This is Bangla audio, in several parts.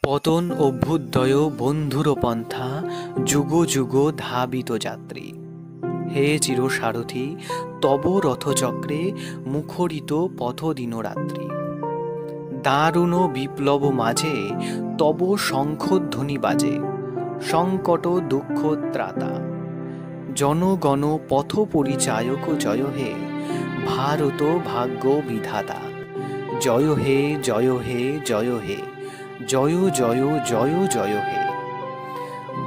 পতন অভ্যুদয় বন্ধুর পন্থা, যুগ যুগ ধাবিত যাত্রী। হে চিরসারথি, তব রথচক্রে মুখরিত পথ দিনরাত্রি। দারুণ বিপ্লব মাঝে তব শঙ্খধ্বনি বাজে, সংকট দুঃখ ত্রাতা। জনগণ পথ পরিচায়ক জয় হে, ভারত ভাগ্য বিধাতা। জয় হে জয় হে জয় হে, জয় জয় জয় জয় হে।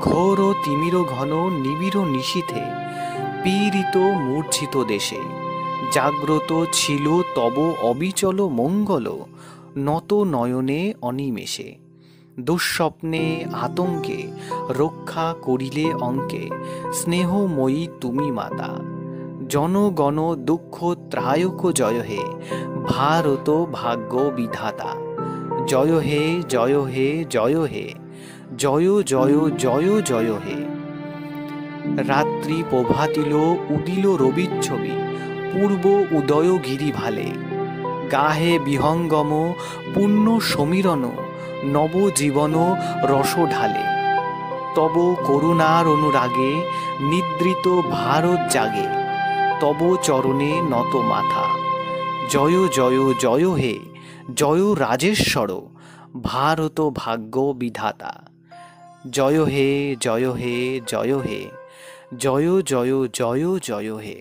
ঘোর তিমির ঘন নিবিড় নিশীথে, পীড়িত মূর্ছিত দেশে, জাগ্রত ছিল তব অবিচল মঙ্গল, নত নয়নে অনিমেষে। দুঃস্বপ্নে আতঙ্কে রক্ষা করিলে অঙ্কে, স্নেহময়ী তুমি মাতা। জনগণ দুঃখ ত্রায়ক জয় হে, ভারত ভাগ্য বিধাতা। জয় হে জয় হে জয় হে, জয় জয় জয় জয় হে। রাত্রি প্রভাতিল উদিল রবিচ্ছবি, পূর্ব উদয় গিরি ভালে। গাহে বিহঙ্গম পুণ্য সমীরণ, নবজীবন রস ঢালে। তব করুণার অনুরাগে নিদ্রিত ভারত জাগে, তব চরণে নত মাথা। জয় জয় জয় হে, জয় রাজেশ্বর, ভারত ভাগ্য বিধাতা। জয় হে জয় হে জয় হে, জয় জয় জয় জয় হে।